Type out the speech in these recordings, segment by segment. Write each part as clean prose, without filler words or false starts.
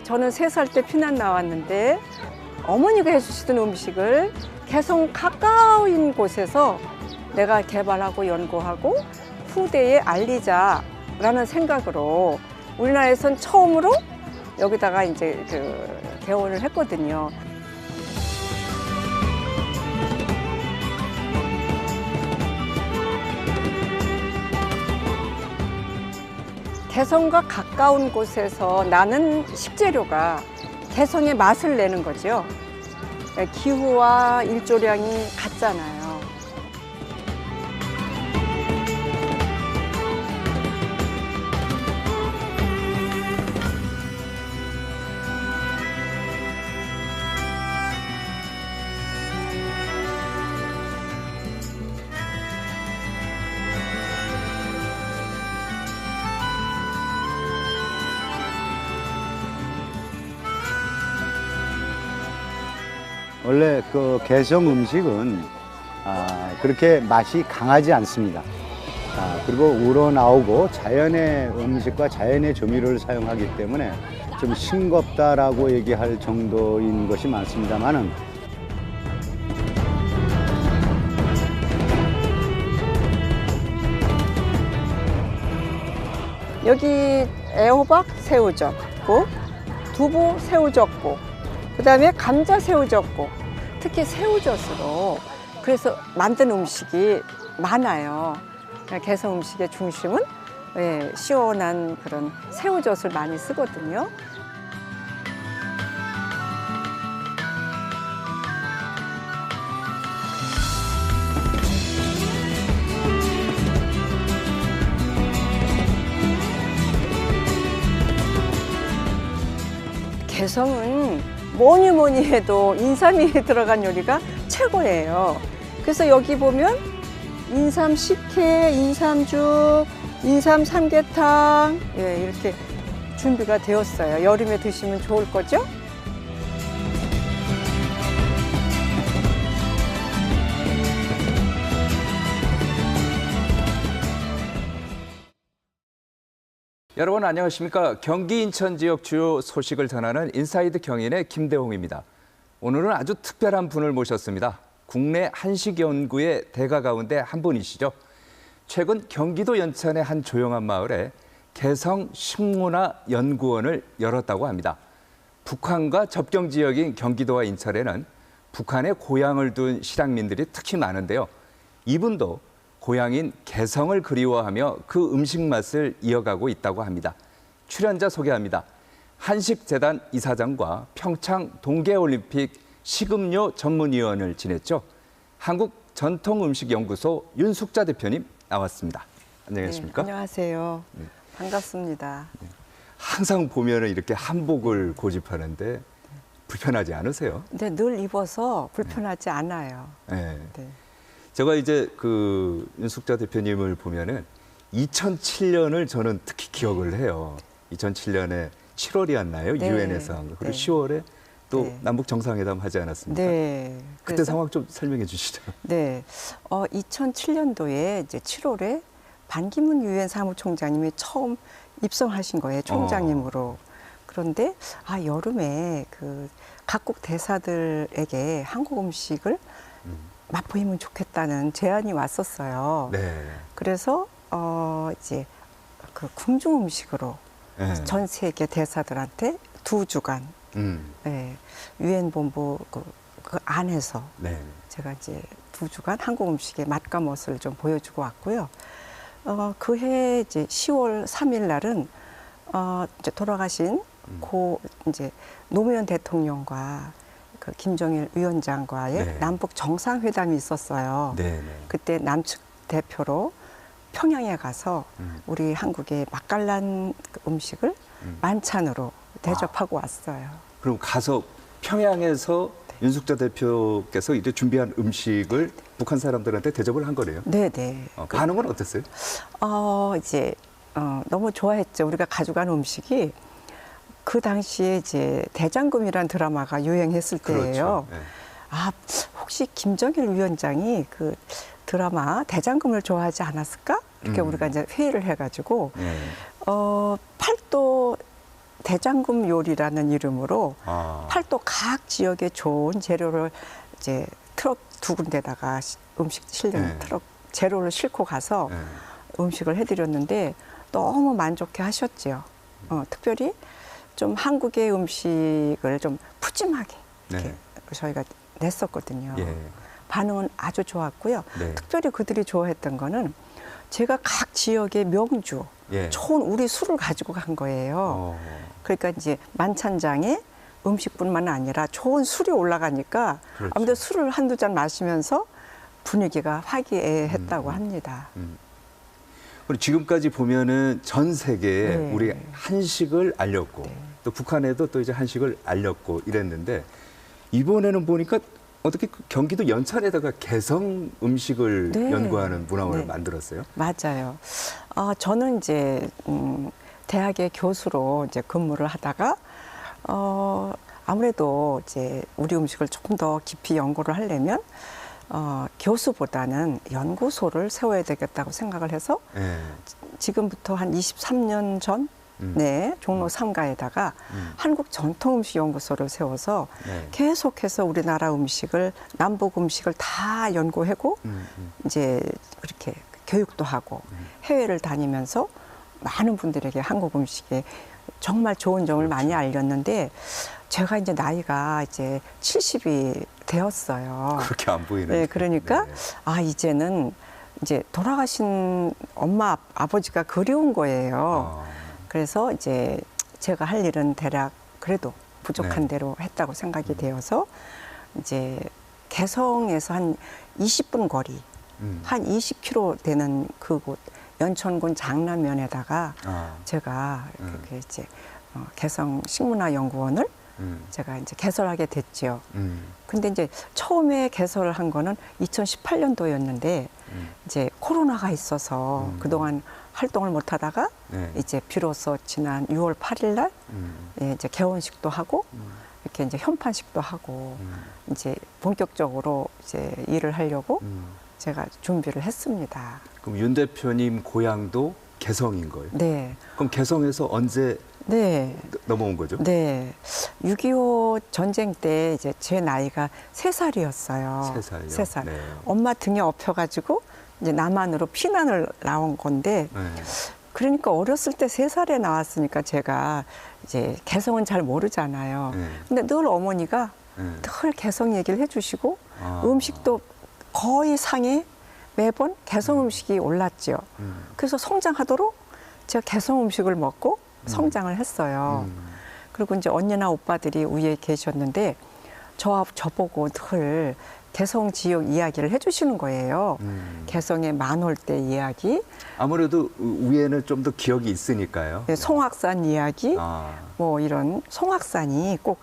저는 3살 때 피난 나왔는데 어머니가 해주시던 음식을 개성 가까운 곳에서 내가 개발하고 연구하고 후대에 알리자라는 생각으로 우리나라에선 처음으로 여기다가 이제 개원을 했거든요. 개성과 가까운 곳에서 나는 식재료가 개성의 맛을 내는 거죠. 기후와 일조량이 같잖아요. 원래 그 개성 음식은 그렇게 맛이 강하지 않습니다. 그리고 우러나오고 자연의 음식과 자연의 조미료를 사용하기 때문에 좀 싱겁다라고 얘기할 정도인 것이 많습니다만은 여기 애호박 새우젓국, 두부 새우젓국, 그다음에 감자 새우젓국, 특히 새우젓으로 그래서 만든 음식이 많아요. 개성 음식의 중심은 시원한 그런 새우젓을 많이 쓰거든요. 개성은 뭐니 해도 인삼이 들어간 요리가 최고예요. 그래서 여기 보면 인삼 식혜, 인삼죽, 인삼 삼계탕 이렇게 준비가 되었어요. 여름에 드시면 좋을 거죠? 여러분 안녕하십니까? 경기 인천 지역 주요 소식을 전하는 인사이드 경인의 김대홍입니다. 오늘은 아주 특별한 분을 모셨습니다. 국내 한식 연구의 대가 가운데 한 분이시죠. 최근 경기도 연천의 한 조용한 마을에 개성 식문화 연구원을 열었다고 합니다. 북한과 접경 지역인 경기도와 인천에는 북한에 고향을 둔 실향민들이 특히 많은데요. 이분도 고향인 개성을 그리워하며 그 음식 맛을 이어가고 있다고 합니다. 출연자 소개합니다. 한식재단 이사장과 평창 동계올림픽 식음료 전문위원을 지냈죠. 한국전통음식연구소 윤숙자 대표님 나왔습니다. 안녕하십니까? 네, 안녕하세요. 반갑습니다. 항상 보면 이렇게 한복을 고집하는데 불편하지 않으세요? 근데 늘 입어서 불편하지 않아요. 네. 네. 제가 이제 그 윤숙자 대표님을 보면은 2007년을 저는 특히 기억을 해요. 2007년에 7월이었나요? 네. 유엔에서 한 거. 그리고 네. 10월에 또 네. 남북 정상회담 하지 않았습니까? 네. 그때 상황 좀 설명해 주시죠. 네. 2007년도에 이제 7월에 반기문 유엔 사무총장님이 처음 입성하신 거예요. 총장님으로. 그런데 여름에 그 각국 대사들에게 한국 음식을 맛보이면 좋겠다는 제안이 왔었어요. 네. 그래서 이제 그 궁중 음식으로 네. 전 세계 대사들한테 2주간 유엔 본부 그 안에서 네. 제가 이제 2주간 한국 음식의 맛과 멋을 좀 보여주고 왔고요. 그해 이제 10월 3일 날은 이제 돌아가신 고 이제 노무현 대통령과 그 김정일 위원장과의 네. 남북 정상회담이 있었어요. 네. 네. 그때 남측 대표로 평양에 가서 우리 한국의 맛깔난 음식을 만찬으로 대접하고 왔어요. 그럼 가서 평양에서 윤숙자 대표께서 이제 준비한 음식을 북한 사람들한테 대접을 한 거네요. 네네. 반응은 어땠어요? 이제 너무 좋아했죠. 우리가 가져간 음식이 그 당시에 이제 대장금이라는 드라마가 유행했을 때예요. 그렇죠. 네. 혹시 김정일 위원장이 그 드라마 대장금을 좋아하지 않았을까? 이렇게 우리가 이제 회의를 해가지고 네. 팔도 대장금 요리라는 이름으로 아. 팔도 각 지역의 좋은 재료를 이제 트럭 두 군데다가 음식 실는 네. 트럭 재료를 싣고 가서 네. 음식을 해드렸는데 너무 만족해 하셨지요. 특별히 좀 한국의 음식을 좀 푸짐하게 이렇게 네. 저희가 냈었거든요. 예. 반응은 아주 좋았고요. 네. 특별히 그들이 좋아했던 거는 제가 각 지역의 명주, 예. 좋은 우리 술을 가지고 간 거예요. 어. 그러니까 이제 만찬장에 음식뿐만 아니라 좋은 술이 올라가니까 그렇죠. 아무래도 술을 한두 잔 마시면서 분위기가 화기애애했다고 합니다. 그리고 지금까지 보면은 전 세계에 네. 우리 한식을 알렸고 네. 또 북한에도 또 이제 한식을 알렸고 이랬는데 이번에는 보니까 어떻게 그 경기도 연천에다가 개성 음식을 네. 연구하는 문화원을 네. 만들었어요? 맞아요. 저는 이제 대학의 교수로 이제 근무를 하다가 아무래도 이제 우리 음식을 조금 더 깊이 연구를 하려면 교수보다는 연구소를 세워야 되겠다고 생각을 해서 예. 지금부터 한 23년 전 네, 종로 3가에다가 한국전통음식연구소를 세워서 네. 계속해서 우리나라 음식을 남북 음식을 다 연구하고 이제 그렇게 교육도 하고 해외를 다니면서 많은 분들에게 한국 음식에 정말 좋은 점을 많이 알렸는데 제가 이제 나이가 이제 70이 되었어요. 그렇게 안 보이는. 네, 그러니까 이제는 이제 돌아가신 엄마 아버지가 그리운 거예요. 그래서 이제 제가 할 일은 대략 그래도 부족한 네. 대로 했다고 생각이 되어서 이제 개성에서 한 20분 거리, 한 20km 되는 그곳 연천군 장남면에다가 제가 그렇게 이제 개성 식문화연구원을 제가 이제 개설하게 됐죠. 근데 이제 처음에 개설을 한 거는 2018년도였는데 이제 코로나가 있어서 그동안 활동을 못 하다가 네. 이제 비로소 지난 6월 8일 날 이제 개원식도 하고 이렇게 이제 현판식도 하고 이제 본격적으로 이제 일을 하려고 제가 준비를 했습니다. 그럼 윤 대표님 고향도 개성인 거예요? 네. 그럼 개성에서 언제 네. 넘어온 거죠? 네. 6.25 전쟁 때 이제 제 나이가 3살이었어요. 3살요? 3살. 네. 엄마 등에 업혀가지고 이제 남한으로 피난을 나온 건데 네. 그러니까 어렸을 때 3살에 나왔으니까 제가 이제 개성은 잘 모르잖아요. 네. 근데 늘 어머니가 네. 늘 개성 얘기를 해주시고 음식도 거의 상에 매번 개성 음식이 올랐죠. 그래서 성장하도록 제가 개성 음식을 먹고 성장을 했어요. 그리고 이제 언니나 오빠들이 위에 계셨는데 저보고 늘 개성 지역 이야기를 해주시는 거예요. 개성의 만월 때 이야기, 아무래도 위에는 좀 더 기억이 있으니까요. 네, 송악산 이야기, 뭐 이런 송악산이 꼭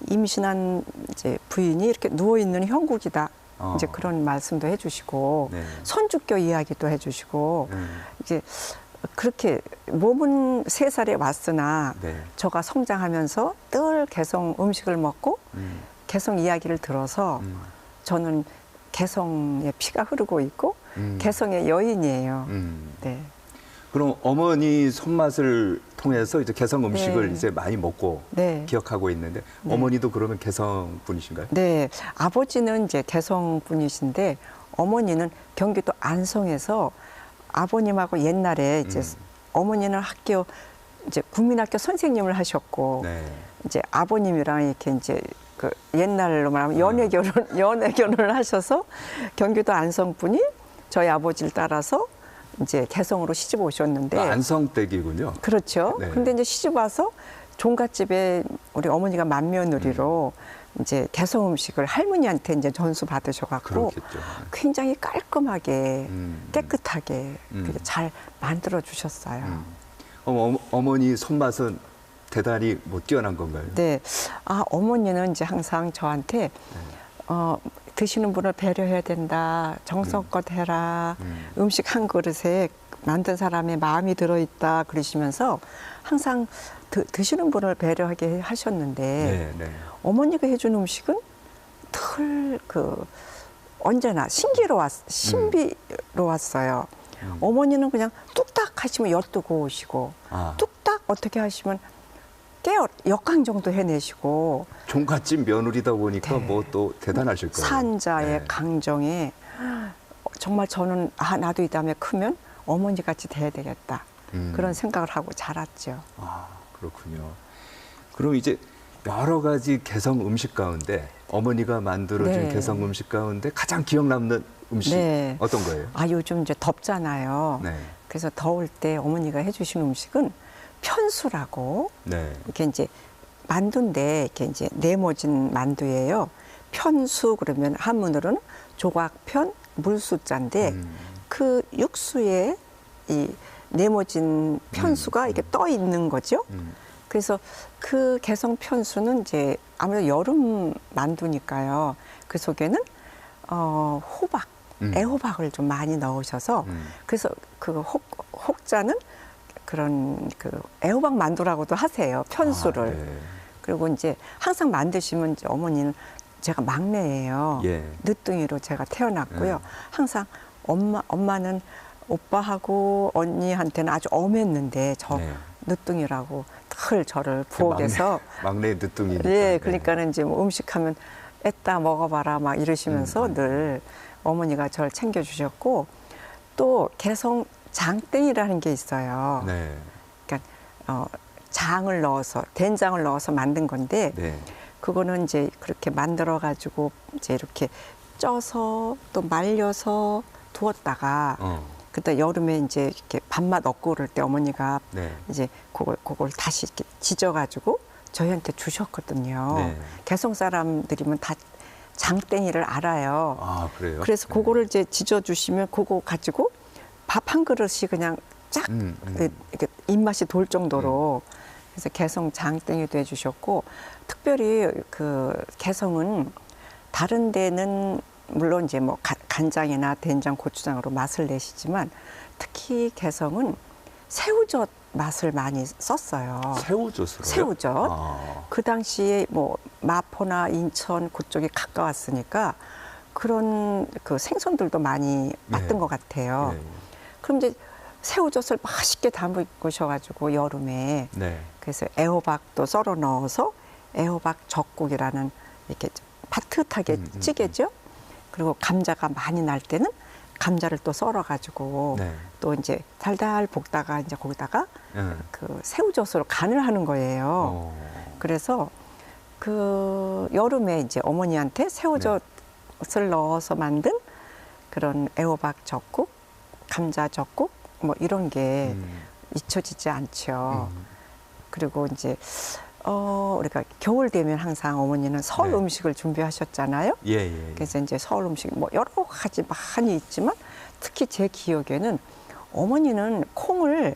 임신한 이제 부인이 이렇게 누워 있는 형국이다. 이제 그런 말씀도 해주시고 네. 선주교 이야기도 해주시고 이제 그렇게 몸은 3살에 왔으나 네. 저가 성장하면서 늘 개성 음식을 먹고 개성 이야기를 들어서 저는 개성의 피가 흐르고 있고 개성의 여인이에요. 네. 그럼 어머니 손맛을 통해서 이제 개성 음식을 네. 이제 많이 먹고 네. 기억하고 있는데 네. 어머니도 그러면 개성 분이신가요? 네, 아버지는 이제 개성 분이신데 어머니는 경기도 안성에서 아버님하고 옛날에 이제 어머니는 학교 이제 국민학교 선생님을 하셨고 네. 이제 아버님이랑 이렇게 이제 그 옛날로 말하면 연애 결혼을 하셔서 경기도 안성 분이 저희 아버지를 따라서 이제 개성으로 시집 오셨는데 안성댁이군요. 그렇죠. 네. 근데 이제 시집 와서 종갓집에 우리 어머니가 맏며느리로 이제 개성 음식을 할머니한테 이제 전수 받으셔갖고 그렇겠죠. 굉장히 깔끔하게 깨끗하게 그렇게 잘 만들어 주셨어요. 어머니 손맛은 대단히 못 뛰어난 건가요? 네, 어머니는 이제 항상 저한테 드시는 분을 배려해야 된다, 정성껏 해라, 음식 한 그릇에 만든 사람의 마음이 들어있다 그러시면서 항상 드시는 분을 배려하게 하셨는데 네, 네. 어머니가 해준 음식은 늘 언제나 신비로웠어요. 어머니는 그냥 뚝딱 하시면 엿두고 오시고 뚝딱 어떻게 하시면 꽤 역강정도 해내시고 종갓집 며느리다 보니까 네. 뭐 또 대단하실 거예요. 산자에 네. 강정에 정말 저는 나도 이 다음에 크면 어머니 같이 돼야 되겠다. 그런 생각을 하고 자랐죠. 아, 그렇군요. 그럼 이제 여러 가지 개성 음식 가운데 어머니가 만들어준 네. 개성 음식 가운데 가장 기억 남는 음식 네. 어떤 거예요? 요즘 이제 덥잖아요. 네. 그래서 더울 때 어머니가 해주신 음식은 편수라고 네. 이렇게 이제 만두인데 이렇게 이제 네모진 만두예요. 편수 그러면 한문으로는 조각편 물수자인데 그 육수에 이 네모진 편수가 이렇게 떠 있는 거죠. 그래서 그 개성 편수는 이제 아무래도 여름 만두니까요. 그 속에는 호박, 애호박을 좀 많이 넣으셔서 그래서 그 혹자는 그런 그 애호박 만두라고도 하세요. 편수를. 아, 네. 그리고 이제 항상 만드시면 이제 어머니는 제가 막내예요. 예. 늦둥이로 제가 태어났고요. 네. 항상 엄마는 오빠하고 언니한테는 아주 엄했는데 저 네. 늦둥이라고 늘 저를 부엌에서 막내 늦둥이니까. 예, 그러니까는 이제 뭐 음식하면 애따 먹어봐라 막 이러시면서 늘 어머니가 저를 챙겨주셨고 또 개성 장땡이라는 게 있어요. 네. 그러니까 장을 넣어서 된장을 넣어서 만든 건데 네. 그거는 이제 그렇게 만들어 가지고 이제 이렇게 쪄서 또 말려서 두었다가 그때 여름에 이제 이렇게 밥맛 없고 그럴 때 어머니가 네. 이제 그걸 다시 이렇게 지져가지고 저희한테 주셨거든요. 네. 개성 사람들이면 다 장땡이를 알아요. 아, 그래요? 그래서 네. 그거를 이제 지져 주시면 그거 가지고 밥 한 그릇이 그냥 쫙 이렇게 입맛이 돌 정도로 그래서 개성 장땡이도 해주셨고 특별히 그 개성은 다른 데는 물론 이제 뭐 간장이나 된장, 고추장으로 맛을 내시지만 특히 개성은 새우젓 맛을 많이 썼어요. 새우젓으로요? 새우젓. 아. 그 당시에 뭐 마포나 인천 그쪽이 가까웠으니까 그런 그 생선들도 많이 맞던 것 같아요. 네. 그럼 이제 새우젓을 맛있게 담그셔가지고 여름에 네. 그래서 애호박도 썰어 넣어서 애호박 젓국이라는 이렇게 바듯하게 찌개죠. 그리고 감자가 많이 날 때는 감자를 또 썰어가지고 네. 또 이제 달달 볶다가 이제 거기다가 네. 그 새우젓으로 간을 하는 거예요. 그래서 그 여름에 이제 어머니한테 새우젓을 넣어서 만든 그런 애호박 젓국, 감자 젓국 뭐 이런 게 잊혀지지 않죠. 그리고 이제 우리가 겨울 되면 항상 어머니는 설 네. 음식을 준비하셨잖아요. 예, 예. 예. 그래서 이제 설 음식 뭐 여러 가지 많이 있지만 특히 제 기억에는 어머니는 콩을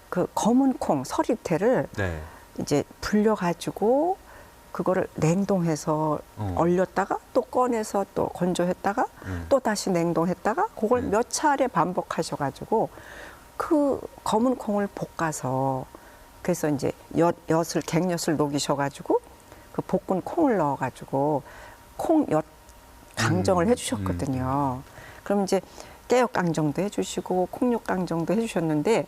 그 검은 콩 서리태를 네. 이제 불려가지고 그거를 냉동해서 얼렸다가 또 꺼내서 또 건조했다가 또 다시 냉동했다가 그걸 몇 차례 반복하셔가지고 그 검은 콩을 볶아서 그래서 이제 엿을 갱엿을 녹이셔가지고 그 볶은 콩을 넣어가지고 콩엿 강정을 해주셨거든요. 그럼 이제 깨역 강정도 해주시고 콩육 강정도 해주셨는데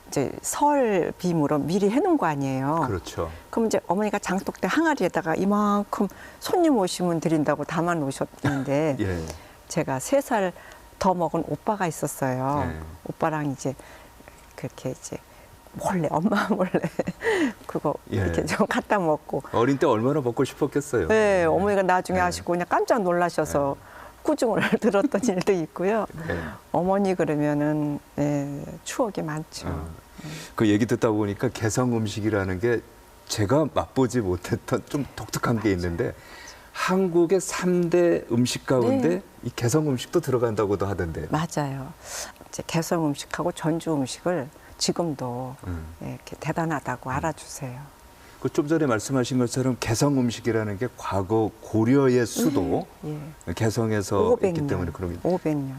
이제 설 빔으로 미리 해놓은 거 아니에요. 그렇죠. 그럼 이제 어머니가 장독대 항아리에다가 이만큼 손님 오시면 드린다고 담아 놓으셨는데 예. 제가 3살 더 먹은 오빠가 있었어요. 네. 오빠랑 이제 그렇게 이제 몰래 엄마 몰래 그거 예. 이렇게 좀 갖다 먹고 어린 때 얼마나 먹고 싶었겠어요. 네, 어머니가 나중에 네. 하시고 그냥 깜짝 놀라셔서 꾸중을 들었던 일도 있고요. 네. 어머니 그러면은 네, 추억이 많죠. 그 얘기 듣다 보니까 개성 음식이라는 게 제가 맛보지 못했던 좀 독특한 게 있는데 한국의 3대 음식 가운데 네. 이 개성 음식도 들어간다고도 하던데. 맞아요. 이제 개성 음식하고 전주 음식을 지금도 이렇게 대단하다고 알아주세요. 그 좀 전에 말씀하신 것처럼 개성 음식이라는 게 과거 고려의 수도 예. 개성에서 있기 500년, 때문에 그런 게. 500년.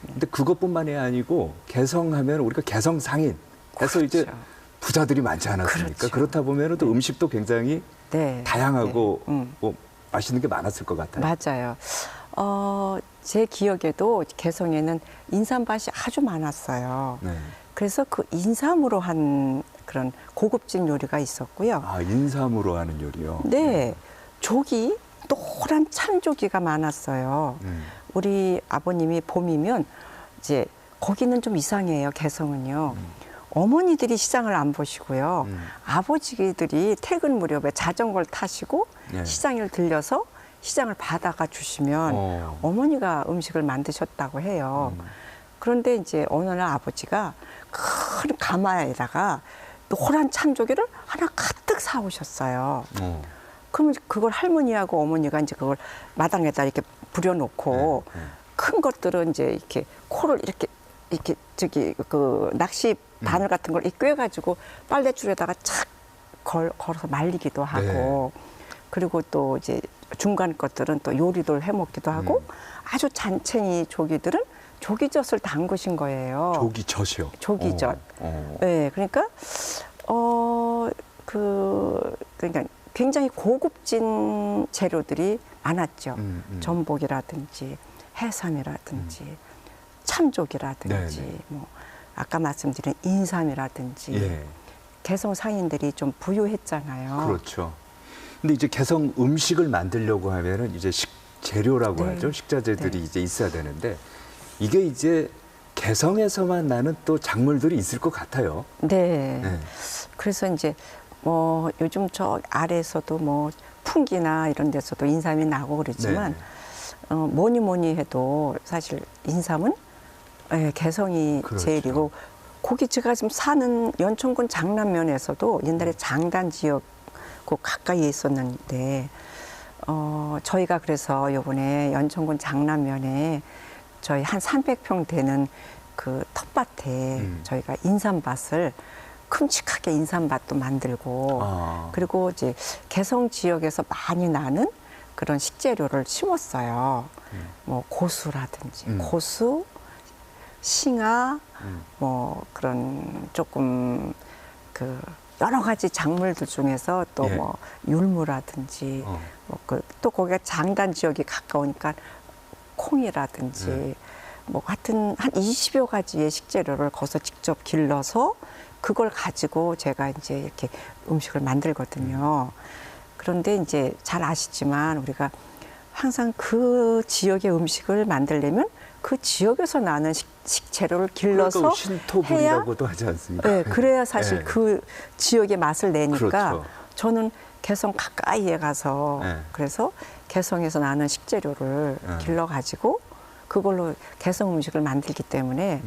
근데 그것뿐만이 아니고 개성하면 우리가 개성상인 해서 이제 그렇죠. 부자들이 많지 않았습니까? 그렇죠. 그렇다 보면 또 음식도 굉장히 네. 다양하고 네. 뭐 맛있는 게 많았을 것 같아요. 맞아요. 제 기억에도 개성에는 인삼밭이 아주 많았어요. 네. 그래서 그 인삼으로 한 그런 고급진 요리가 있었고요. 아, 인삼으로 하는 요리요? 네, 조기, 노란 참조기가 많았어요. 우리 아버님이 봄이면 이제 거기는 좀 이상해요. 개성은요. 어머니들이 시장을 안 보시고요. 아버지들이 퇴근 무렵에 자전거를 타시고 네. 시장을 들려서 시장을 받아가 주시면 어머니가 음식을 만드셨다고 해요. 그런데 이제 어느 날 아버지가 큰 가마에다가 노란 참조기를 하나 가득 사오셨어요. 그러면 그걸 할머니하고 어머니가 이제 그걸 마당에다 이렇게 부려놓고 큰 것들은 이제 이렇게 코를 이렇게 저기 그 낚시 바늘 같은 걸 이렇게 꿰가지고 빨래줄에다가 착 걸어서 말리기도 하고 그리고 또 이제 중간 것들은 또 요리도 해 먹기도 하고 아주 잔챙이 조기들은 조기젓을 담그신 거예요. 조기젓이요? 조기젓. 네, 그러니까 그러니까 굉장히 고급진 재료들이 많았죠. 전복이라든지 해삼이라든지 참조기라든지 네네. 뭐 아까 말씀드린 인삼이라든지 예. 개성 상인들이 좀 부유했잖아요. 그렇죠. 근데 이제 개성 음식을 만들려고 하면은 이제 식재료라고 네. 하죠. 식자재들이 네. 이제 있어야 되는데 이게 이제 개성에서만 나는 또 작물들이 있을 것 같아요. 네. 네. 그래서 이제 뭐 요즘 저 아래에서도 뭐 풍기나 이런 데서도 인삼이 나고 그러지만 뭐니 해도 사실 인삼은 개성이 그렇죠. 제일이고 거기 제가 지금 사는 연천군 장남면에서도 옛날에 장단 지역 그 가까이에 있었는데 저희가 그래서 요번에 연천군 장남면에 저희 한 300평 되는 그 텃밭에 저희가 인삼밭을 큼직하게 인삼밭도 만들고 그리고 이제 개성 지역에서 많이 나는 그런 식재료를 심었어요. 뭐 고수라든지 고수, 싱아, 뭐 그런 조금 그 여러 가지 작물들 중에서 또 뭐 율무라든지 뭐 그 또 거기가 장단 지역이 가까우니까 콩이라든지 뭐 하여튼 한 20여 가지의 식재료를 거기서 직접 길러서 그걸 가지고 제가 이제 이렇게 음식을 만들거든요. 그런데 이제 잘 아시지만 우리가 항상 그 지역의 음식을 만들려면 그 지역에서 나는 식재료를 길러서 그러니까 신토불이라고도 하지 않습니까? 네, 그래야 사실 네. 그 지역의 맛을 내니까 그렇죠. 저는 개성 가까이에 가서 그래서 개성에서 나는 식재료를 길러가지고 그걸로 개성 음식을 만들기 때문에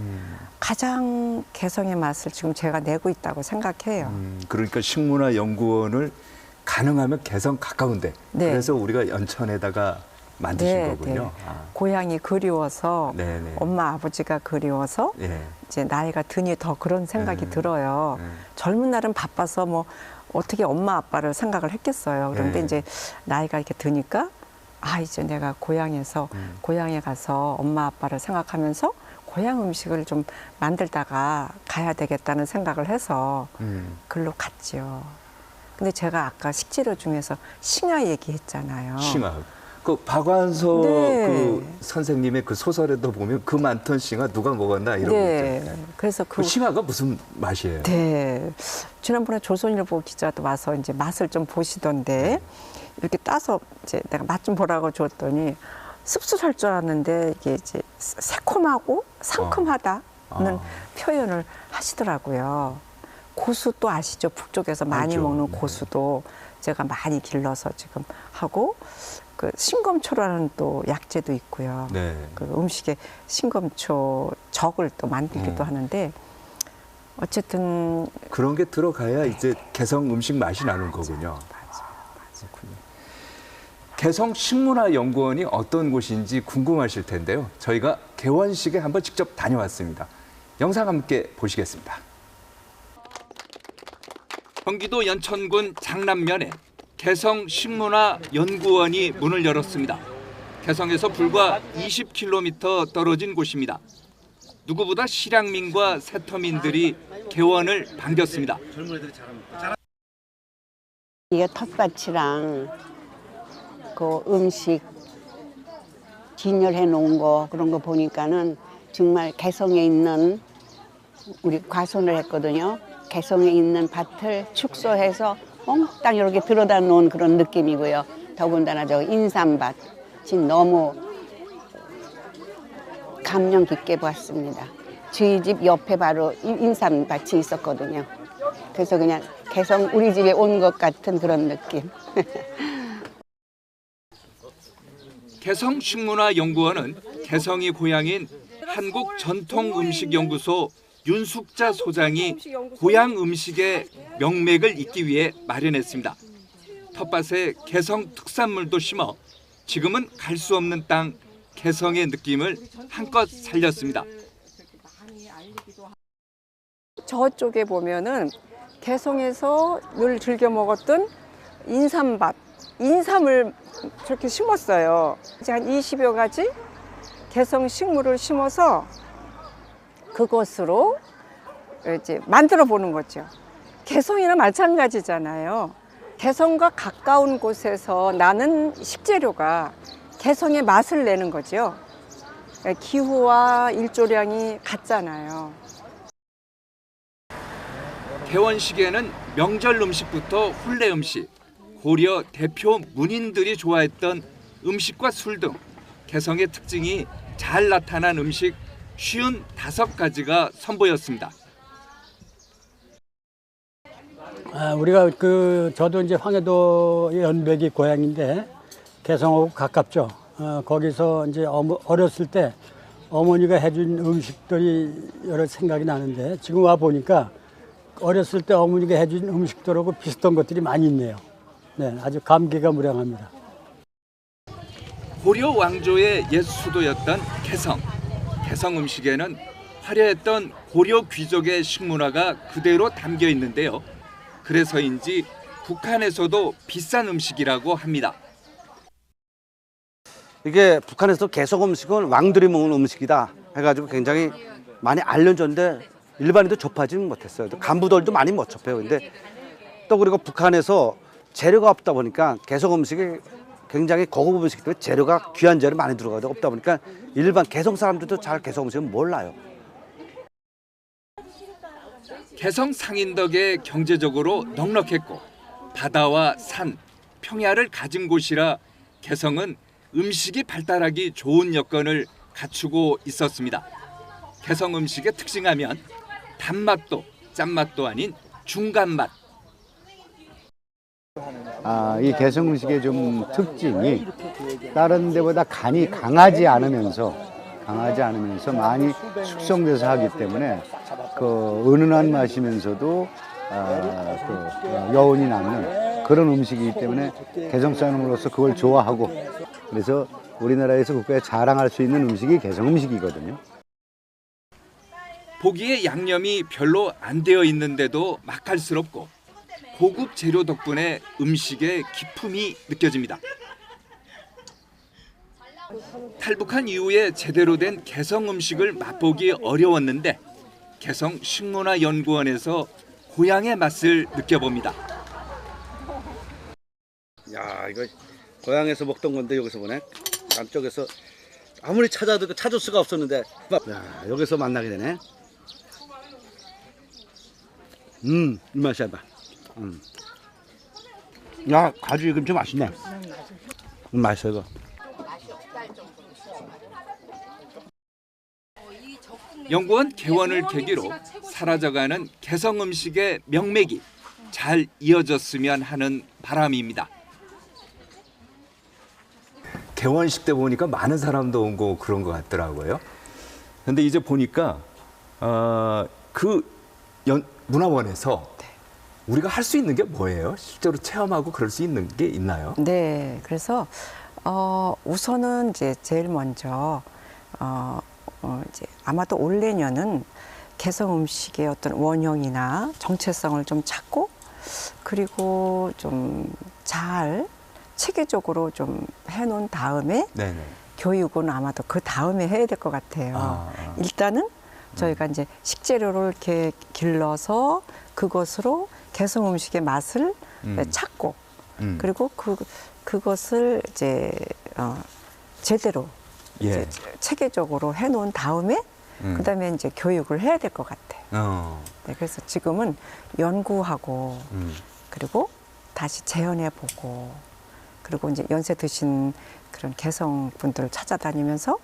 가장 개성의 맛을 지금 제가 내고 있다고 생각해요. 그러니까 식문화연구원을 가능하면 개성 가까운데 네. 그래서 우리가 연천에다가 만드신 거군요. 네. 고향이 그리워서 네네. 엄마 아버지가 그리워서 예. 이제 나이가 드니 더 그런 생각이 들어요. 젊은 날은 바빠서 뭐 어떻게 엄마 아빠를 생각을 했겠어요. 그런데 이제 나이가 이렇게 드니까 아 이제 내가 고향에서 고향에 가서 엄마 아빠를 생각하면서 고향 음식을 좀 만들다가 가야 되겠다는 생각을 해서 글로 갔죠. 근데 제가 아까 식재료 중에서 싱아 얘기했잖아요. 싱아. 그 박완서 네. 그 선생님의 그 소설에도 보면 그 많던 싱아 누가 먹었나 이런 거 네. 있잖아요. 그래서 그 싱아가 무슨 맛이에요? 네. 지난번에 조선일보 기자도 와서 이제 맛을 좀 보시던데 이렇게 따서 이제 내가 맛 좀 보라고 줬더니 씁쓸할 줄 알았는데 이게 이제 새콤하고 상큼하다는 표현을 하시더라고요. 고수 또 아시죠? 북쪽에서 많이 알죠. 먹는 네. 고수도 제가 많이 길러서 지금 하고 그 신검초라는 또 약재도 있고요. 네. 그 음식에 신검초 적을 또 만들기도 하는데 어쨌든 그런 게 들어가야 이제 개성 음식 맛이 나는 거군요. 그렇군요. 개성 식문화연구원이 어떤 곳인지 궁금하실 텐데요. 저희가 개원식에 한번 직접 다녀왔습니다. 영상 함께 보시겠습니다. 경기도 연천군 장남면에 개성 식문화연구원이 문을 열었습니다. 개성에서 불과 20km 떨어진 곳입니다. 누구보다 실향민과 세터민들이 개원을 반겼습니다. 이게 텃밭이랑 그 음식 진열해 놓은 거 그런 거 보니까는 정말 개성에 있는 우리 과손을 했거든요. 개성에 있는 밭을 축소해서 몽땅 이렇게 들여다 놓은 그런 느낌이고요. 더군다나 저 인삼밭이 너무 감명 깊게 봤습니다. 저희 집 옆에 바로 인삼밭이 있었거든요. 그래서 그냥 개성 우리 집에 온 것 같은 그런 느낌. 개성식문화연구원은 개성이 고향인 한국전통음식연구소 윤숙자 소장이 고향 음식의 명맥을 잇기 위해 마련했습니다. 텃밭에 개성 특산물도 심어 지금은 갈 수 없는 땅 개성의 느낌을 한껏 살렸습니다. 저쪽에 보면은 개성에서 늘 즐겨 먹었던 인삼밭, 인삼을 저렇게 심었어요. 이제 한 20여 가지 개성 식물을 심어서 그것으로 이제 만들어 보는 거죠. 개성이나 마찬가지잖아요. 개성과 가까운 곳에서 나는 식재료가 개성의 맛을 내는 거죠. 기후와 일조량이 같잖아요. 개원식에는 명절 음식부터 혼례 음식, 고려 대표 문인들이 좋아했던 음식과 술 등 개성의 특징이 잘 나타난 음식 55가지가 선보였습니다. 우리가 저도 이제 황해도 연백이 고향인데 개성하고 가깝죠. 거기서 이제 어렸을 때 어머니가 해준 음식들이 여러 생각이 나는데 지금 와 보니까 어렸을 때 어머니가 해준 음식들하고 비슷한 것들이 많이 있네요. 네, 아주 감개가 무량합니다. 고려 왕조의 옛 수도였던 개성. 개성 음식에는 화려했던 고려 귀족의 식문화가 그대로 담겨 있는데요. 그래서인지 북한에서도 비싼 음식이라고 합니다. 이게 북한에서 개성 음식은 왕들이 먹는 음식이다 해가지고 굉장히 많이 알려졌는데 일반인도 접하지는 못했어요. 간부들도 많이 못 접해요. 근데 또 그리고 북한에서 재료가 없다 보니까 개성 음식이 굉장히 고급 음식이기 때문에 재료가 귀한 재료 많이 들어가다 없다 보니까 일반 개성 사람들도 잘 개성 음식은 몰라요. 개성 상인 덕에 경제적으로 넉넉했고 바다와 산, 평야를 가진 곳이라 개성은 음식이 발달하기 좋은 여건을 갖추고 있었습니다. 개성 음식의 특징하면 단맛도 짠맛도 아닌 중간맛. 이 개성 음식의 좀 특징이 다른 데보다 간이 강하지 않으면서 많이 숙성돼서 하기 때문에 은은한 맛이면서도 여운이 남는 그런 음식이기 때문에 개성 사람으로서 그걸 좋아하고 그래서 우리나라에서 국가에 자랑할 수 있는 음식이 개성 음식이거든요. 보기에 양념이 별로 안 되어 있는데도 맛깔스럽고 고급 재료 덕분에 음식의 기품이 느껴집니다. 탈북한 이후에 제대로 된 개성 음식을 맛보기 어려웠는데 개성 식문화연구원에서 고향의 맛을 느껴봅니다. 야, 이거 고향에서 먹던 건데 여기서 보네. 남쪽에서 아무리 찾아도 찾을 수가 없었는데 야, 여기서 만나게 되네. 이 맛이야. 야, 가지 이건 좀 맛있네. 맛있어 이거. 연구원 개원을 계기로 사라져가는 개성 음식의 명맥이 잘 이어졌으면 하는 바람입니다. 개원식 때 보니까 많은 사람도 오고 그런 것 같더라고요. 근데 이제 보니까 문화원에서 우리가 할 수 있는 게 뭐예요? 실제로 체험하고 그럴 수 있는 게 있나요? 네, 그래서 우선은 이제 제일 먼저 이제 아마도 올 내년은 개성 음식의 어떤 원형이나 정체성을 좀 찾고 그리고 좀 잘 체계적으로 좀 해놓은 다음에 네네. 교육은 아마도 그 다음에 해야 될 것 같아요. 일단은 저희가 이제 식재료를 이렇게 길러서 그것으로 개성 음식의 맛을 찾고 그리고 그것을 이제 제대로 예. 이제 체계적으로 해놓은 다음에 그다음에 이제 교육을 해야 될 것 같아요. 네, 그래서 지금은 연구하고 그리고 다시 재현해보고 그리고 이제 연세 드신 그런 개성분들을 찾아다니면서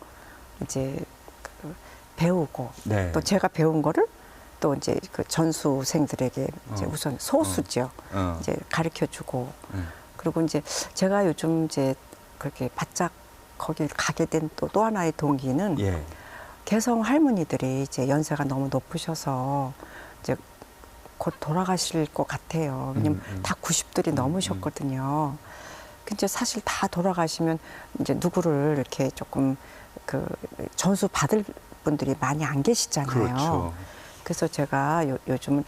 이제 그 배우고 네. 또 제가 배운 거를 또 이제 그 전수생들에게 이제 우선 소수죠. 이제 가르쳐주고 그리고 이제 제가 요즘 이제 그렇게 바짝 거길 가게 된 또 하나의 동기는 예. 개성 할머니들이 이제 연세가 너무 높으셔서 이제 곧 돌아가실 것 같아요. 왜냐면 다 90들이 넘으셨거든요. 근데 사실 다 돌아가시면 이제 누구를 이렇게 조금 그 전수 받을 분들이 많이 안 계시잖아요. 그렇죠. 그래서 제가 요즘은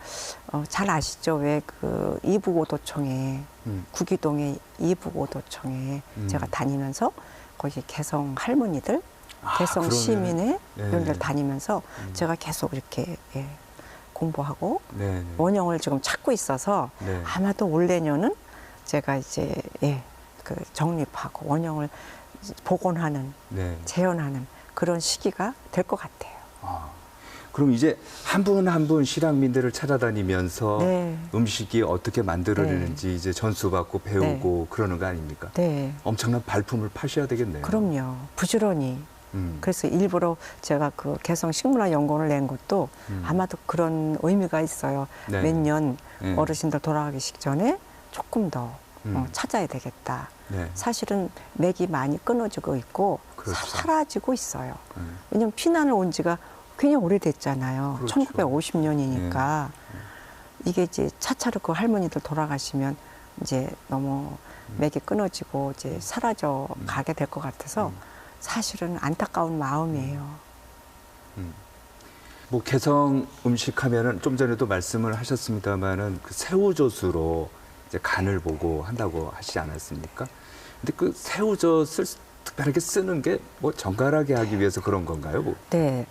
잘 아시죠? 왜 그 이북오도청에 구기동의 이북오도청에 제가 다니면서 거기 개성 할머니들, 개성 그러네. 시민회 네. 이런 데를 다니면서 제가 계속 이렇게 공부하고 네. 원형을 지금 찾고 있어서 네. 아마도 올 내년은 제가 이제 그 정립하고 원형을 복원하는 네. 재현하는 그런 시기가 될 것 같아요. 그럼 이제 한 분 한 분 실향민들을 찾아다니면서 네. 음식이 어떻게 만들어지는지 이제 전수받고 배우고 그러는 거 아닙니까? 네, 엄청난 발품을 파셔야 되겠네요. 그럼요. 부지런히. 그래서 일부러 제가 그 개성 식문화연구원을 낸 것도 아마도 그런 의미가 있어요. 네. 몇 년 네. 어르신들 돌아가시기 전에 조금 더 찾아야 되겠다. 네. 사실은 맥이 많이 끊어지고 있고 그렇죠. 사라지고 있어요. 왜냐면 피난을 온 지가 굉장히 오래됐잖아요. 그렇죠. 1950년이니까 이게 이제 차차로 그 할머니들 돌아가시면 이제 너무 맥이 끊어지고 이제 사라져 가게 될 것 같아서 사실은 안타까운 마음이에요. 뭐 개성 음식 하면은 좀 전에도 말씀을 하셨습니다만은 그 새우젓으로 이제 간을 보고 한다고 하시지 않았습니까? 근데 그 새우젓을 특별하게 쓰는 게 뭐 정갈하게 하기 위해서 그런 건가요? 뭐? 네.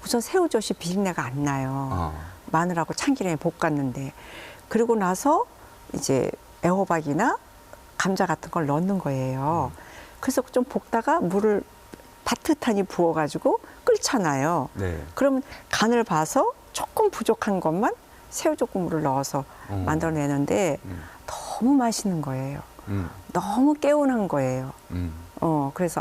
우선 새우젓이 비린내가 안 나요. 마늘하고 참기름에 볶았는데 그리고 나서 이제 애호박이나 감자 같은 걸 넣는 거예요. 그래서 좀 볶다가 물을 바트타니 부어가지고 끓잖아요. 네. 그러면 간을 봐서 조금 부족한 것만 새우젓 국물을 넣어서 만들어내는데 너무 맛있는 거예요. 너무 개운한 거예요. 그래서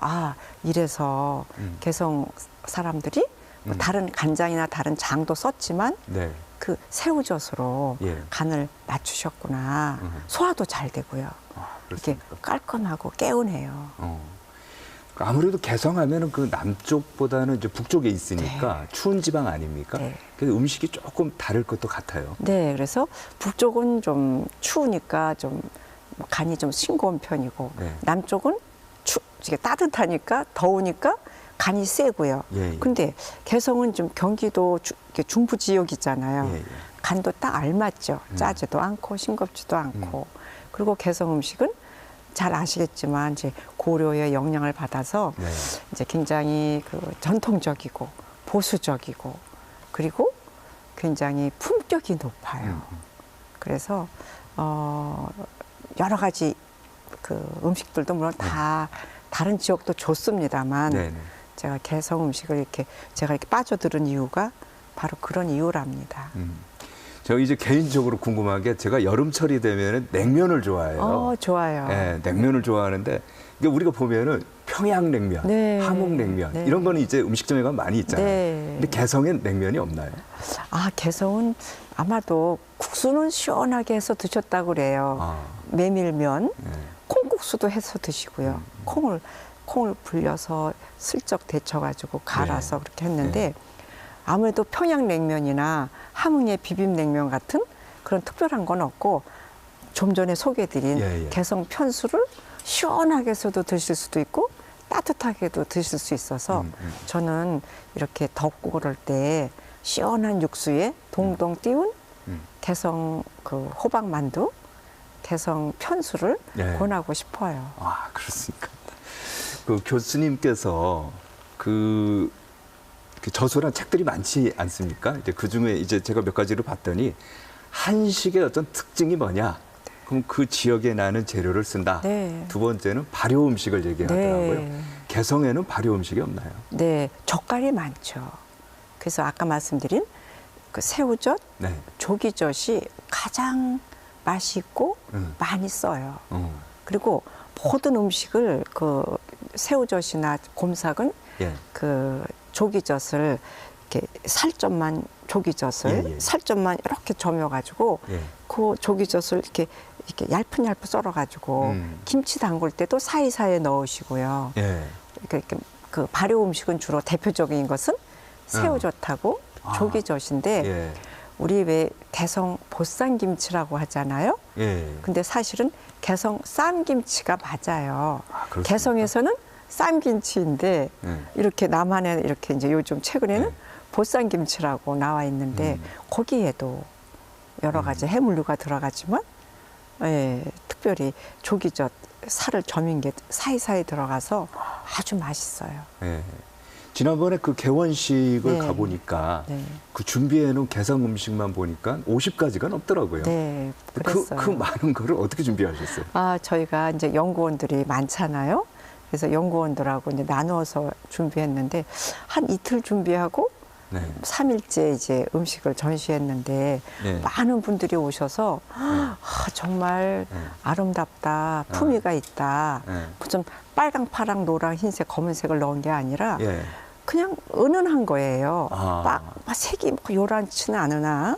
이래서 개성 사람들이 뭐 다른 간장이나 다른 장도 썼지만 네. 그 새우젓으로 예. 간을 맞추셨구나. 소화도 잘 되고요. 이렇게 그렇습니까? 깔끔하고 개운해요. 아무래도 개성하면은 그 남쪽보다는 이제 북쪽에 있으니까 추운 지방 아닙니까? 네. 그래서 음식이 조금 다를 것도 같아요. 네, 그래서 북쪽은 좀 추우니까 좀 간이 좀 싱거운 편이고 네. 남쪽은 이게 따뜻하니까 더우니까 간이 세고요. 예. 근데 개성은 좀 경기도 중부 지역이잖아요. 예. 간도 딱 알맞죠. 짜지도 않고 싱겁지도 않고. 그리고 개성 음식은 잘 아시겠지만 이제 고려의 영향을 받아서 네. 이제 굉장히 그 전통적이고 보수적이고 그리고 굉장히 품격이 높아요. 그래서 여러 가지 그 음식들도 물론 다 다른 지역도 좋습니다만 네네. 제가 개성 음식을 이렇게 제가 이렇게 빠져들은 이유가 바로 그런 이유랍니다. 저 이제 개인적으로 궁금한 게 제가 여름철이 되면은 냉면을 좋아해요. 좋아요. 네, 냉면을 좋아하는데 이게 우리가 보면은 평양냉면, 네. 함흥냉면 네. 이런 거는 이제 음식점에 가면 많이 있잖아요. 네. 근데 개성엔 냉면이 없나요? 개성은 아마도 국수는 시원하게 해서 드셨다고 그래요. 메밀면, 네. 콩국수도 해서 드시고요. 콩을 불려서 슬쩍 데쳐가지고 갈아서 네. 그렇게 했는데 아무래도 평양냉면이나 함흥의 비빔냉면 같은 그런 특별한 건 없고 좀 전에 소개해드린 예. 개성 편수를 시원하게 해서도 드실 수도 있고 따뜻하게도 드실 수 있어서 저는 이렇게 덥고 그럴 때 시원한 육수에 동동 띄운 개성 그 호박만두, 개성 편수를 예. 권하고 싶어요. 그렇습니까? 그 교수님께서 그 저술한 책들이 많지 않습니까? 이제 그 중에 이제 제가 몇 가지를 봤더니 한식의 어떤 특징이 뭐냐? 그럼 그 지역에 나는 재료를 쓴다. 네. 두 번째는 발효 음식을 얘기하더라고요. 네. 개성에는 발효 음식이 없나요? 네, 젓갈이 많죠. 그래서 아까 말씀드린 그 새우젓, 네. 조기젓이 가장 맛있고 많이 써요. 그리고 모든 음식을 그 새우젓이나 곰삭은 예. 그 조기젓을 이렇게 살점만 조기젓을 예, 예. 살점만 이렇게 점여가지고 예. 그 조기젓을 이렇게 얇은 썰어가지고 김치 담글 때도 사이사이에 넣으시고요. 예. 이렇게 그 발효 음식은 주로 대표적인 것은 새우젓하고 조기젓인데 예. 우리 왜 개성 보쌈김치라고 하잖아요. 예. 근데 사실은 개성 쌈김치가 맞아요. 그렇습니까? 개성에서는 쌈김치인데 예. 이렇게 남한에 이렇게 이제 요즘 최근에는 네. 보쌈김치라고 나와 있는데 거기에도 여러 가지 해물류가 들어가지만 예, 특별히 조기젓 살을 점인 게 사이사이 들어가서 아주 맛있어요. 예. 지난번에 그 개원식을 네. 가보니까 네. 그 준비해놓은 개성 음식만 보니까 50가지가 넘더라고요. 네, 그 그랬어요. 많은 거를 어떻게 준비하셨어요? 저희가 이제 연구원들이 많잖아요. 그래서 연구원들하고 이제 나누어서 준비했는데 한 이틀 준비하고 네. 3일째 이제 음식을 전시했는데 네. 많은 분들이 오셔서 정말 네. 아름답다, 품위가 있다. 네. 무슨 빨강, 파랑, 노랑, 흰색, 검은색을 넣은 게 아니라 예. 그냥 은은한 거예요. 아. 막 색이 요란치는 않으나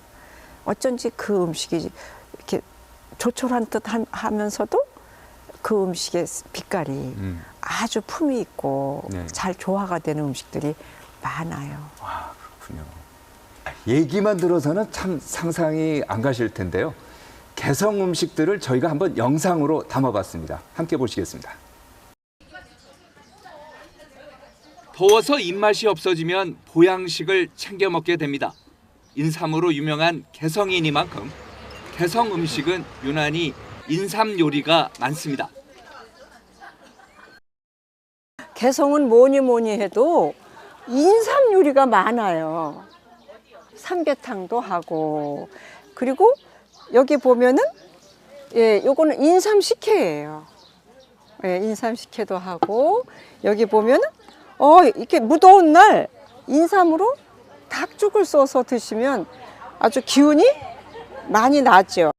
어쩐지 그 음식이 이렇게 조촐한 듯 하면서도 그 음식의 빛깔이 아주 품위 있고 네. 잘 조화가 되는 음식들이 많아요. 아, 그렇군요. 얘기만 들어서는 참 상상이 안 가실 텐데요. 개성 음식들을 저희가 한번 영상으로 담아봤습니다. 함께 보시겠습니다. 더워서 입맛이 없어지면 보양식을 챙겨 먹게 됩니다. 인삼으로 유명한 개성이니만큼 개성 음식은 유난히 인삼 요리가 많습니다. 개성은 뭐니 해도 인삼 요리가 많아요. 삼계탕도 하고 그리고 여기 보면은 요거는 인삼 식혜예요. 인삼 식혜도 하고 여기 보면은 이렇게 무더운 날 인삼으로 닭죽을 써서 드시면 아주 기운이 많이 나죠.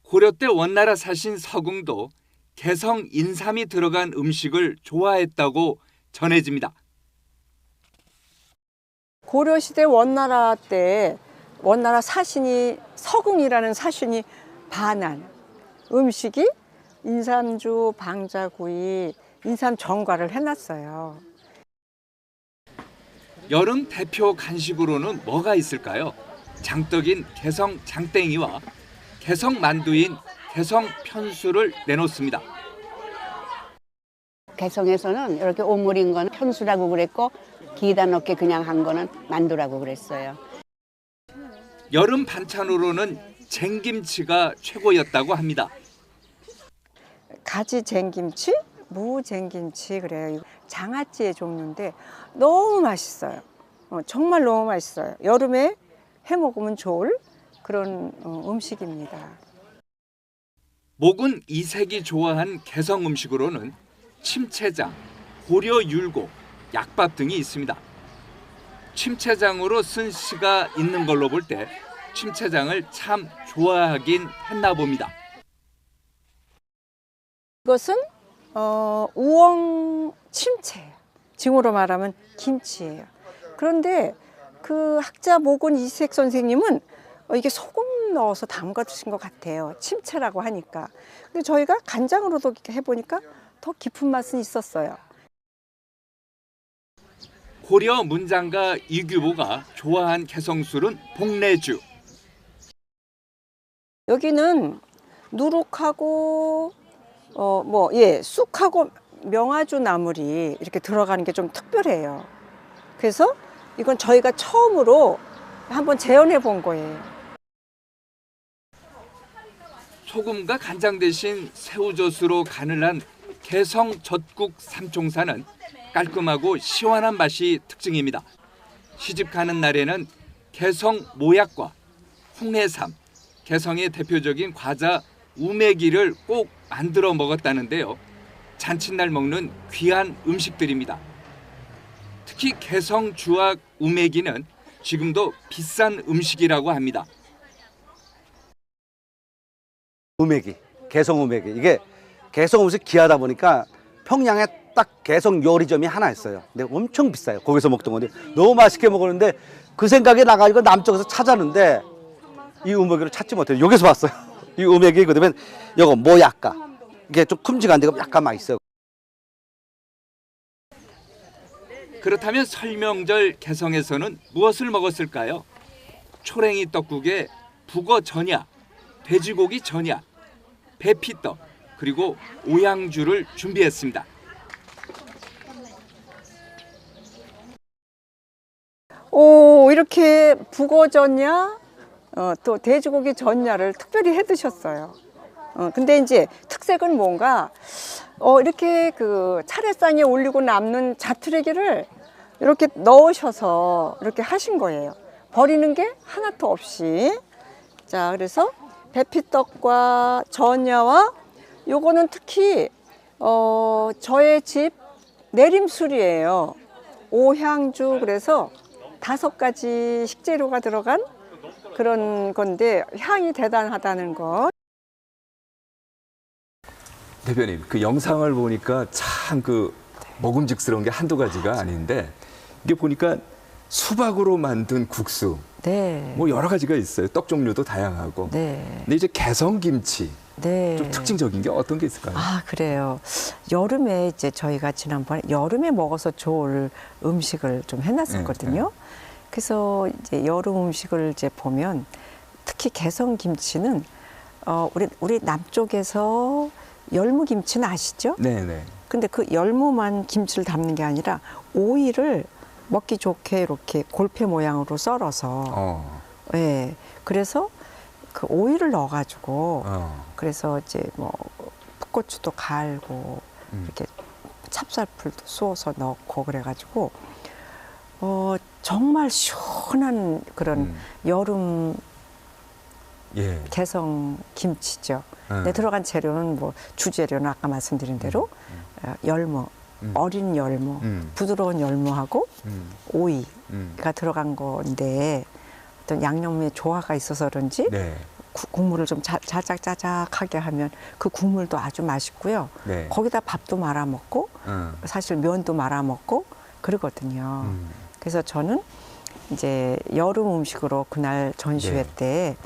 고려 때 원나라 사신 서궁도 개성 인삼이 들어간 음식을 좋아했다고 전해집니다. 고려시대 원나라 때 원나라 사신이 서궁이라는 사신이 반한 음식이 인삼주, 방자구이, 인삼 전과를 해놨어요. 여름 대표 간식으로는 뭐가 있을까요? 장떡인 개성 장땡이와 개성 만두인 개성 편수를 내놓습니다. 개성에서는 이렇게 오므린 건 편수라고 그랬고 기다 넣게 그냥 한 거는 만두라고 그랬어요. 여름 반찬으로는 쟁김치가 최고였다고 합니다. 가지 쟁김치, 무 쟁김치 그래요. 장아찌의 종류인데 너무 맛있어요. 정말 너무 맛있어요. 여름에 해 먹으면 좋을 그런 음식입니다. 목은 이색이 좋아한 개성 음식으로는 침채장, 고려 율곡, 약밥 등이 있습니다. 침채장으로 쓴 시가 있는 걸로 볼 때 침채장을 참 좋아하긴 했나 봅니다. 이것은 우엉 침채예요. 징후로 말하면 김치예요. 그런데 그 학자 목은 이색 선생님은 이게 소금 넣어서 담가 주신 것 같아요. 침채라고 하니까. 근데 저희가 간장으로도 이렇게 해보니까 더 깊은 맛은 있었어요. 고려 문장가 이규보가 좋아한 개성술은 복내주. 여기는 누룩하고 쑥하고 명아주 나물이 이렇게 들어가는 게 좀 특별해요. 그래서 이건 저희가 처음으로 한번 재현해 본 거예요. 소금과 간장 대신 새우젓으로 간을 한 개성 젓국 삼총사는 깔끔하고 시원한 맛이 특징입니다. 시집 가는 날에는 개성 모약과 홍해삼, 개성의 대표적인 과자 우메기를 꼭 만들어 먹었다는데요. 잔칫날 먹는 귀한 음식들입니다. 특히 개성 주악 우메기는 지금도 비싼 음식이라고 합니다. 우메기, 개성 우메기. 이게 개성 음식 귀하다 보니까 평양에 딱 개성 요리점이 하나 있어요. 근데 엄청 비싸요. 거기서 먹던 건데 너무 맛있게 먹었는데 그 생각이 나가지고 남쪽에서 찾았는데 이 우메기를 찾지 못해요. 여기서 봤어요. 이 우메기 그러면 이거 모약가. 이게 좀 큼직한데 약간 맛있어요. 그렇다면 설명절 개성에서는 무엇을 먹었을까요? 초랭이 떡국에 북어 전야, 돼지고기 전야, 배피떡, 그리고 오양주를 준비했습니다. 오, 이렇게 북어 전야, 또 돼지고기 전야를 특별히 해 드셨어요. 근데 이제 특색은 뭔가, 이렇게 그 차례상에 올리고 남는 자투리기를 이렇게 넣으셔서 이렇게 하신 거예요. 버리는 게 하나도 없이. 자, 그래서 배피떡과 전야와 요거는 특히, 저의 집 내림술이에요. 오향주, 그래서 5가지 식재료가 들어간 그런 건데 향이 대단하다는 거. 대표님, 그 영상을 보니까 참 그 먹음직스러운 게 한두 가지가 아닌데 이게 보니까 수박으로 만든 국수, 네. 뭐 여러 가지가 있어요. 떡 종류도 다양하고. 네. 근데 이제 개성김치, 네. 좀 특징적인 게 어떤 게 있을까요? 아, 그래요. 여름에 이제 저희가 지난번에 여름에 먹어서 좋을 음식을 좀 해놨었거든요. 그래서 이제 여름 음식을 이제 보면 특히 개성김치는 우리 남쪽에서 열무김치는 아시죠? 네네. 근데 그 열무만 김치를 담는 게 아니라 오이를 먹기 좋게 이렇게 골패 모양으로 썰어서 예. 그래서 그 오이를 넣어가지고 그래서 이제 뭐 풋고추도 갈고 이렇게 찹쌀풀도 쑤어서 넣고 그래가지고 정말 시원한 그런 여름 예. 개성 김치죠. 근데 들어간 재료는 뭐 주재료는 아까 말씀드린 대로 열무, 어린 열무, 부드러운 열무하고 오이가 들어간 건데 어떤 양념의 조화가 있어서 그런지 네. 국물을 좀 자작자작하게 하면 그 국물도 아주 맛있고요. 네. 거기다 밥도 말아 먹고 사실 면도 말아 먹고 그러거든요. 그래서 저는 이제 여름 음식으로 그날 전시회 때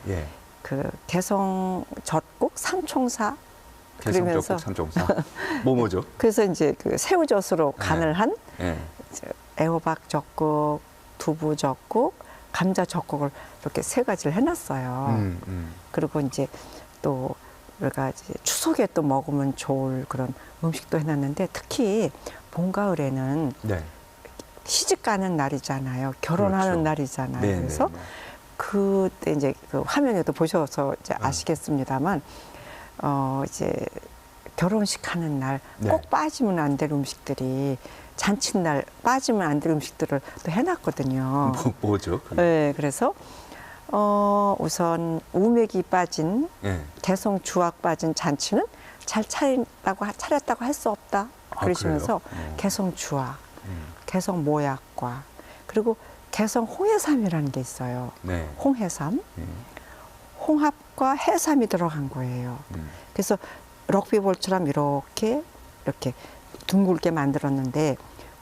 그 개성 젓국 삼총사 개성젓국 삼총사 뭐죠? 그래서 이제 그 새우젓으로 간을 한 애호박 젓국, 두부 젓국, 감자 젓국을 이렇게 3가지를 해놨어요. 그리고 이제 또 우리가 이제 추석에 또 먹으면 좋을 그런 음식도 해놨는데 특히 봄 가을에는 시집 가는 날이잖아요. 결혼하는 그렇죠. 날이잖아요. 네네. 그래서 그때 이제 그 화면에도 보셔서 이제 아시겠습니다만 이제 결혼식 하는 날 꼭 빠지면 안 될 음식들이 잔칫날 빠지면 안 될 음식들을 또 해놨거든요. 뭐죠? 네, 그래서 우선 우맥이 빠진 개성 주악 빠진 잔치는 잘 차렸다고 할 수 없다. 그러시면서 개성 주악, 개성 모약과 그리고 개성 홍해삼이라는 게 있어요. 홍해삼, 홍합과 해삼이 들어간 거예요. 그래서 럭비볼처럼 이렇게 둥글게 만들었는데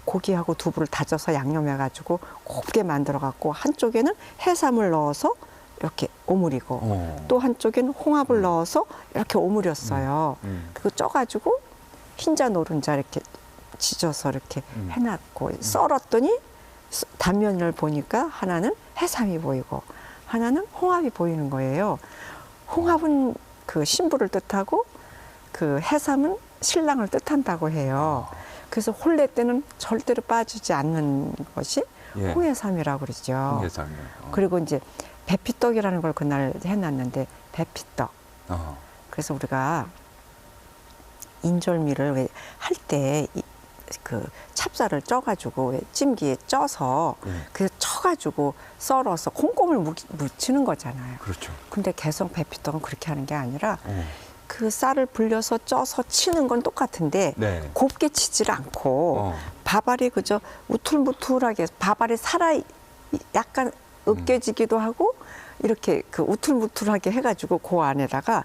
고기하고 두부를 다져서 양념해가지고 곱게 만들어갖고 한쪽에는 해삼을 넣어서 이렇게 오므리고 또 한쪽에는 홍합을 넣어서 이렇게 오므렸어요. 그거 쪄가지고 흰자 노른자 이렇게 지져서 이렇게 해놨고 썰었더니 단면을 보니까 하나는 해삼이 보이고 하나는 홍합이 보이는 거예요. 홍합은 그 신부를 뜻하고 그 해삼은 신랑을 뜻한다고 해요. 그래서 혼례 때는 절대로 빠지지 않는 것이 홍해삼이라고 그러죠. 홍해삼이요. 그리고 이제 배피떡이라는 걸 그날 해놨는데 배피떡. 그래서 우리가 인절미를 왜 할 때 그 찹쌀을 쪄가지고 왜 찜기에 쪄서 그래서 쳐가지고 썰어서 콩고물 묻히는 거잖아요. 그렇죠. 근데 개성 배피떡은 그렇게 하는 게 아니라 그 쌀을 불려서 쪄서 치는 건 똑같은데 네. 곱게 치질 않고 밥알이 그저 우툴무툴하게 밥알이 살아 약간 으깨지기도 하고 이렇게 그 우툴무툴하게 해가지고 그 안에다가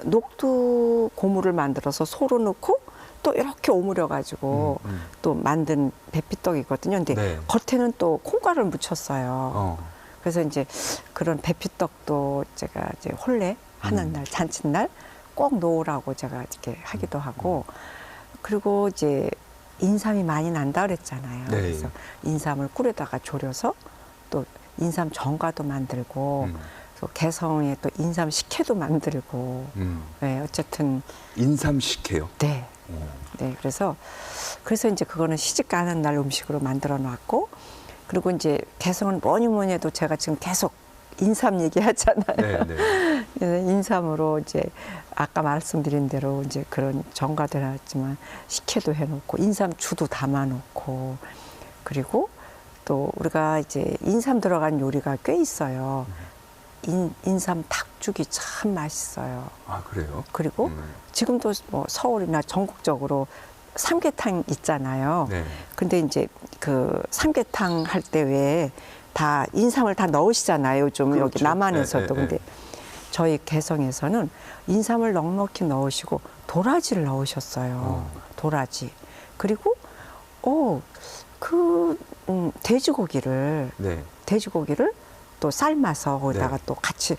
녹두 고무를 만들어서 소로 넣고 또 이렇게 오므려 가지고 또 만든 배피떡이거든요. 근데 네. 겉에는 또 콩가루를 묻혔어요. 그래서 이제 그런 배피떡도 제가 이제 혼례 하는 날 잔칫날 꼭 놓으라고 제가 이렇게 하기도 하고 그리고 이제 인삼이 많이 난다 그랬잖아요. 네. 그래서 인삼을 꿀에다가 졸여서 또 인삼 전과도 만들고 또 개성에 또 인삼 식혜도 만들고 네, 어쨌든 인삼 식혜요. 네. 네, 그래서 이제 그거는 시집 가는 날 음식으로 만들어 놨고 그리고 이제 개성은 뭐니 해도 제가 지금 계속 인삼 얘기하잖아요. 네, 네. 그래서 인삼으로 이제 아까 말씀드린 대로 이제 그런 전과도 해놨지만 식혜도 해놓고 인삼주도 담아놓고 그리고 또 우리가 이제 인삼 들어간 요리가 꽤 있어요. 인삼 닭죽이 참 맛있어요. 아, 그래요? 그리고 지금도 뭐 서울이나 전국적으로 삼계탕 있잖아요. 네. 근데 이제 그 삼계탕 할 때 왜 다 인삼을 다 넣으시잖아요. 요즘 그렇죠. 여기 남한에서도. 네, 네, 근데 저희 개성에서는 인삼을 넉넉히 넣으시고 도라지를 넣으셨어요. 도라지. 그리고 돼지고기를 네. 또 삶아서 거기다가 네. 또 같이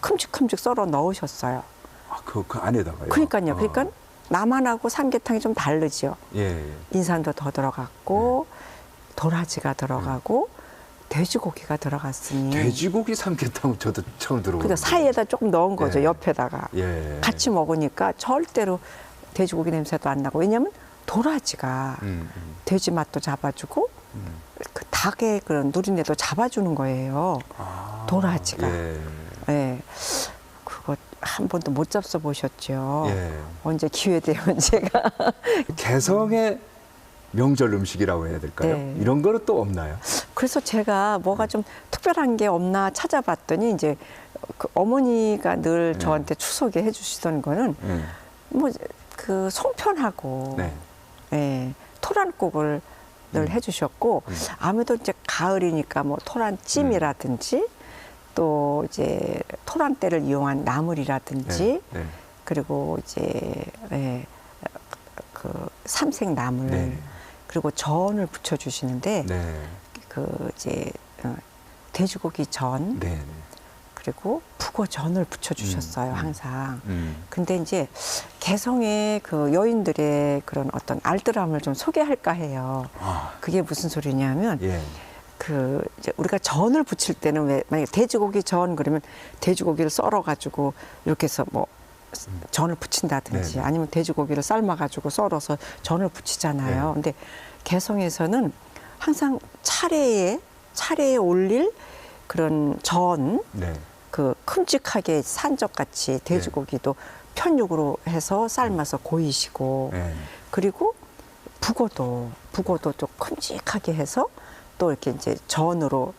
큼직큼직 썰어 넣으셨어요. 아, 그 안에다가요? 그러니까요. 그러니까 남한하고 삼계탕이 좀 다르죠. 예. 인삼도 더 들어갔고 도라지가 들어가고 돼지고기가 들어갔으니 돼지고기 삼계탕 저도 처음 들어보는데. 그래서 사이에다 조금 넣은 거죠. 예. 옆에다가 예. 같이 먹으니까 절대로 돼지고기 냄새도 안 나고 왜냐하면 도라지가 돼지 맛도 잡아주고 그 닭의 그런 누린내도 잡아주는 거예요. 도라지가. 예. 예. 그거 한 번도 못 잡숴 보셨죠. 예. 언제 기회 되면 제가 개성의 명절 음식이라고 해야 될까요? 네. 이런 거는 또 없나요? 그래서 제가 뭐가 좀 특별한 게 없나 찾아봤더니 이제 그 어머니가 늘 저한테 추석에 해주시던 거는 뭐 그 송편하고 네. 예, 토란국을 늘 해주셨고 아무래도 이제 가을이니까 뭐 토란찜이라든지 또 이제 토란대를 이용한 나물이라든지 네. 그리고 이제 그 삼색나물 네. 그리고 전을 부쳐주시는데 네. 그 이제 돼지고기 전 네. 그리고 북어전을 부쳐주셨어요 항상. 음. 근데 이제 개성의 그 여인들의 그런 어떤 알뜰함을 좀 소개할까 해요. 아. 그게 무슨 소리냐면 예. 그 이제 우리가 전을 부칠 때는 왜 만약에 돼지고기 전 그러면 돼지고기를 썰어가지고 이렇게 해서 뭐 전을 부친다든지 네네. 아니면 돼지고기를 삶아가지고 썰어서 전을 부치잖아요. 네. 근데 개성에서는 항상 차례에 올릴 그런 전, 네. 그 큼직하게 산적같이 돼지고기도 편육으로 해서 삶아서 고이시고 네. 그리고 북어도 좀 큼직하게 해서 또 이렇게 이제 전으로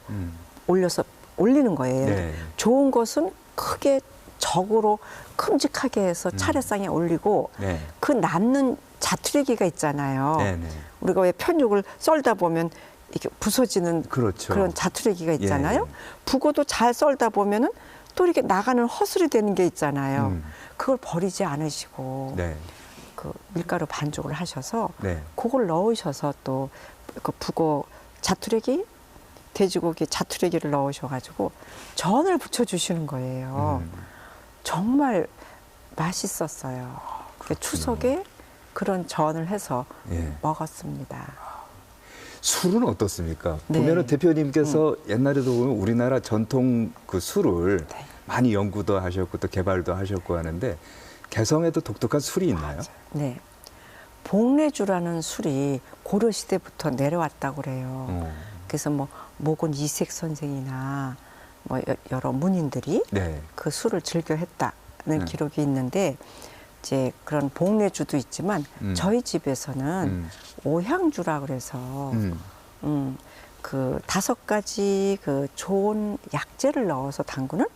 올려서 올리는 거예요. 네. 좋은 것은 크게 적으로 큼직하게 해서 차례상에 올리고 네. 그 남는 자투리기가 있잖아요. 네. 네. 우리가 왜 편육을 썰다 보면 이렇게 부서지는 그렇죠. 그런 자투리기가 있잖아요. 예. 북어도 잘 썰다 보면은 또 이렇게 나가는 허술이 되는 게 있잖아요. 그걸 버리지 않으시고 네. 그 밀가루 반죽을 하셔서 네. 그걸 넣으셔서 또 그 북어 자투리기 돼지고기 자투리기를 넣으셔가지고 전을 부쳐주시는 거예요. 정말 맛있었어요. 추석에 그런 전을 해서 예. 먹었습니다. 술은 어떻습니까? 네. 보면은 대표님께서 옛날에도 보면 우리나라 전통 그 술을 네. 많이 연구도 하셨고 또 개발도 하셨고 하는데 개성에도 독특한 술이 있나요? 네. 복례주라는 술이 고려 시대부터 내려왔다고 그래요. 그래서 뭐 모곤 이색 선생이나 뭐 여러 문인들이 네. 그 술을 즐겨 했다는 기록이 있는데 이제 그런 복례주도 있지만 저희 집에서는 오향주라 그래서 그 5가지 그 좋은 약재를 넣어서 담그는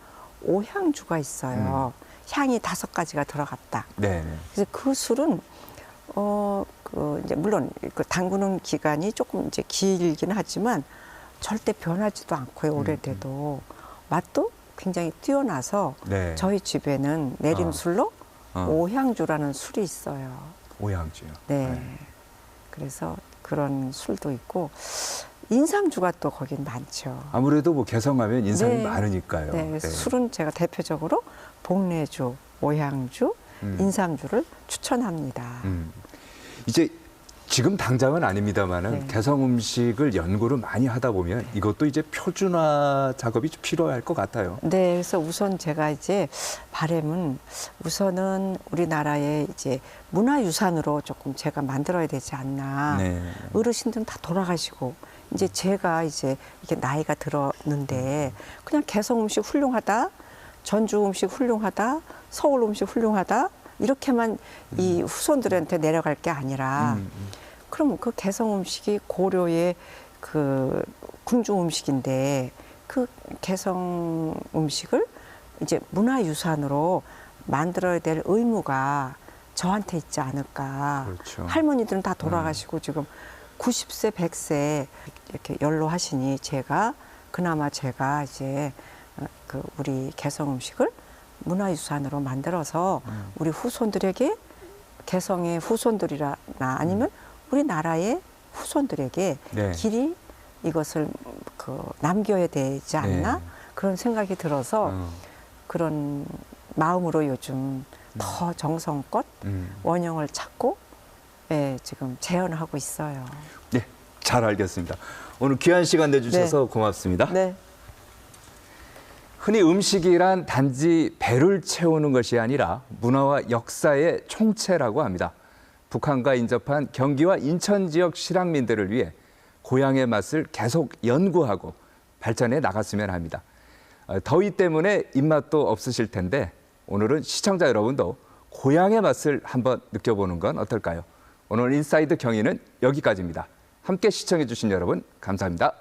오향주가 있어요. 향이 5가지가 들어갔다. 네. 그래서 그 술은 이제 물론 그 담그는 기간이 조금 이제 길긴 하지만 절대 변하지도 않고요. 오래돼도 맛도 굉장히 뛰어나서 네. 저희 집에는 내림술로 오향주라는 술이 있어요. 오향주요. 네. 그래서 그런 술도 있고 인삼주가 또 거긴 많죠. 아무래도 뭐 개성하면 인삼이 네. 많으니까요. 네. 그래서 술은 제가 대표적으로 복례주, 오향주, 인삼주를 추천합니다. 이제 지금 당장은 아닙니다만은 네. 개성 음식을 연구를 많이 하다 보면 이것도 이제 표준화 작업이 좀 필요할 것 같아요. 네, 그래서 우선 제가 이제 바람은 우선은 우리나라의 이제 문화유산으로 조금 제가 만들어야 되지 않나. 네. 어르신들은 다 돌아가시고 이제 제가 이제 이게 나이가 들었는데 그냥 개성 음식 훌륭하다, 전주 음식 훌륭하다, 서울 음식 훌륭하다 이렇게만 이 후손들한테 내려갈 게 아니라 그럼 그 개성 음식이 고려의 그 궁중 음식인데 그 개성 음식을 이제 문화유산으로 만들어야 될 의무가 저한테 있지 않을까. 그렇죠. 할머니들은 다 돌아가시고 지금 90세, 100세 이렇게 연로하시니 그나마 제가 이제 그 우리 개성 음식을 문화유산으로 만들어서 우리 후손들에게 개성의 후손들이나 아니면 우리나라의 후손들에게 네. 길이 이것을 남겨야 되지 않나 네. 그런 생각이 들어서 그런 마음으로 요즘 더 정성껏 원형을 찾고 지금 재현하고 있어요. 네, 잘 알겠습니다. 오늘 귀한 시간 내주셔서 고맙습니다. 네. 흔히 음식이란 단지 배를 채우는 것이 아니라 문화와 역사의 총체라고 합니다. 북한과 인접한 경기와 인천 지역 실향민들을 위해 고향의 맛을 계속 연구하고 발전해 나갔으면 합니다. 더위 때문에 입맛도 없으실 텐데 오늘은 시청자 여러분도 고향의 맛을 한번 느껴보는 건 어떨까요? 오늘 인사이드 경희는 여기까지입니다. 함께 시청해 주신 여러분 감사합니다.